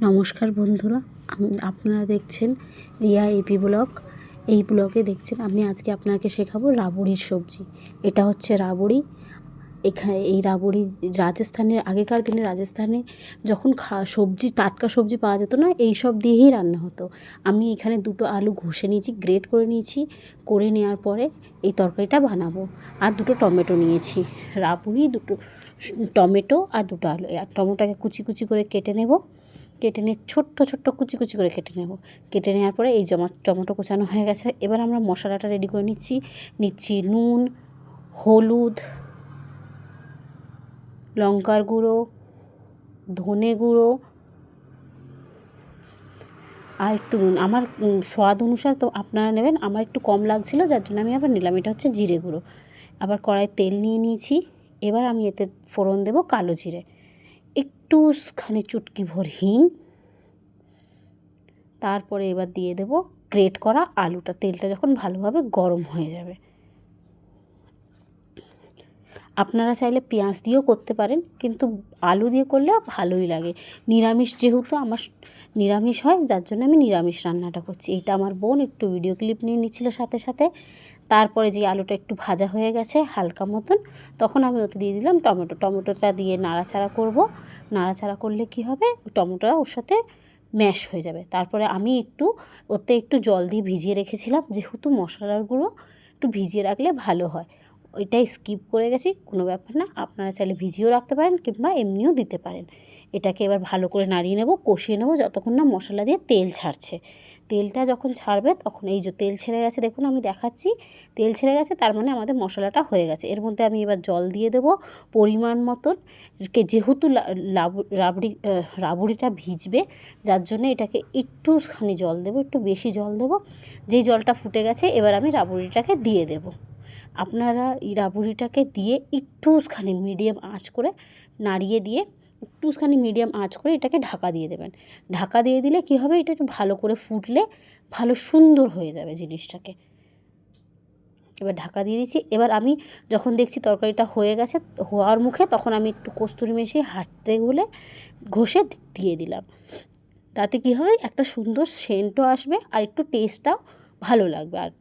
নমস্কার বন্ধুরা, আপনারা দেখছেন রিয়া এপি ব্লগ। এই ব্লগে দেখছেন আমি আজকে আপনাকে শেখাবো রাবড়ির সবজি। এটা হচ্ছে রাবড়ি। এখানে এই রাবড়ি রাজস্থানের, আগেকার দিনে রাজস্থানে যখন সবজি, টাটকা সবজি পাওয়া যেত না, এই সব দিয়েই রান্না হতো। আমি এখানে দুটো আলু ঘষে নিয়েছি, গ্রেট করে নিয়েছি। করে নেওয়ার পরে এই তরকারিটা বানাবো। আর দুটো টমেটো নিয়েছি। রাবড়ি, দুটো টমেটো আর দুটো আলু। আর টমেটোটাকে কুচি কুচি করে কেটে নেব। কেটে নিয়ে ছোট্ট ছোট্ট কুচি কুচি করে কেটে নেব। কেটে নেওয়ার পরে এই টমেটো কুচানো হয়ে গেছে। এবার আমরা মশলাটা রেডি করে নিচ্ছি নুন, হলুদ, লঙ্কার গুঁড়ো, ধনে গুঁড়ো আর একটু নুন। আমার স্বাদ অনুসার তো আপনারা নেবেন। আমার একটু কম লাগছিলো, যার জন্য আমি আবার নিলাম। এটা হচ্ছে জিরে গুঁড়ো। আবার কড়াই তেল নিয়ে নিয়েছি। এবার আমি এতে ফোড়ন দেব কালো জিরে, একটুখানি চুটকি ভর হিং। তারপরে এবার দিয়ে দেব গ্রেট করা আলুটা। তেলটা যখন ভালোভাবে গরম হয়ে যাবে, আপনারা চাইলে পেঁয়াজ দিয়েও করতে পারেন, কিন্তু আলু দিয়ে করলেও ভালোই লাগে। নিরামিষ, যেহেতু আমার নিরামিষ হয়, যার জন্য আমি নিরামিষ রান্নাটা করছি। এইটা আমার বোন একটু ভিডিও ক্লিপ নিয়ে নিচ্ছিল সাথে সাথে। তারপরে যে আলুটা একটু ভাজা হয়ে গেছে হালকা মতন, তখন আমি ওতে দিয়ে দিলাম টমেটোটা দিয়ে নাড়াচাড়া করব। নাড়াচাড়া করলে কি হবে, টমেটোটা ওর সাথে ম্যাশ হয়ে যাবে। তারপরে আমি ওতে একটু জল দিয়ে ভিজিয়ে রেখেছিলাম, যেহেতু মশলার গুঁড়ো একটু ভিজিয়ে রাখলে ভালো হয়। ওইটাই স্কিপ করে গেছি, কোনো ব্যাপার না। আপনারা চাইলে ভিজিয়েও রাখতে পারেন কিংবা এমনিও দিতে পারেন। এটাকে এবার ভালো করে নাড়িয়ে নেব, কষিয়ে নেব যতক্ষণ না মশলা দিয়ে তেল ছাড়ছে। তেলটা যখন ছাড়বে তখন এই যে তেল ছেড়ে গেছে, দেখুন আমি দেখাচ্ছি, তেল ছেড়ে গেছে, তার মানে আমাদের মশলাটা হয়ে গেছে। এর মধ্যে আমি এবার জল দিয়ে দেবো পরিমাণ মতন। যেহেতু রাবড়িটা ভিজবে, যার জন্য এটাকে একটুখানি জল দেবো, একটু বেশি জল দেবো। যেই জলটা ফুটে গেছে, এবার আমি রাবড়িটাকে দিয়ে দেবো। আপনারা এই রাবড়িটাকে দিয়ে একটুখানি মিডিয়াম আঁচ করে নাড়িয়ে দিয়ে, একটুখানি মিডিয়াম আঁচ করে এটাকে ঢাকা দিয়ে দেবেন। ঢাকা দিয়ে দিলে কী হবে, এটা একটু ভালো করে ফুটলে ভালো সুন্দর হয়ে যাবে জিনিসটাকে। এবার ঢাকা দিয়ে দিচ্ছি। এবার আমি যখন দেখছি তরকারিটা হয়ে গেছে, হওয়ার মুখে, তখন আমি একটু কস্তুরি মেশি হাতে ঘষে দিয়ে দিলাম। তাতে কী হবে, একটা সুন্দর সেন্টও আসবে আর একটু টেস্টটাও ভালো লাগবে। আর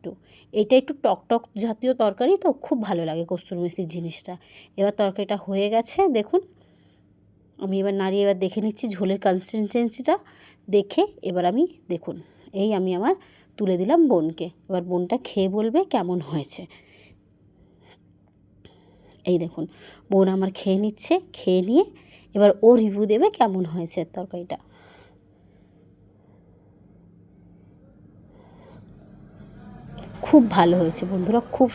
এটা একটু টক জাতীয় তরকারি, তো খুব ভালো লাগে কস্তুরি মেথির জিনিসটা। এবার তরকারিটা হয়ে গেছে, দেখুন। আমি এবার নাড়িয়ে এবার দেখে নিচ্ছি ঝোলের কনসিস্টেন্সিটা দেখে। এবার আমি দেখুন, আমি আমার তুলে দিলাম বোনকে। এবার বোনটা খেয়ে বলবে কেমন হয়েছে। এই দেখুন, বোন আমার খেয়ে নিচ্ছে। খেয়ে নিয়ে এবার ও রিভিউ দেবে কেমন হয়েছে তরকারিটা। খুব ভালো হয়েছে বন্ধুরা, খুব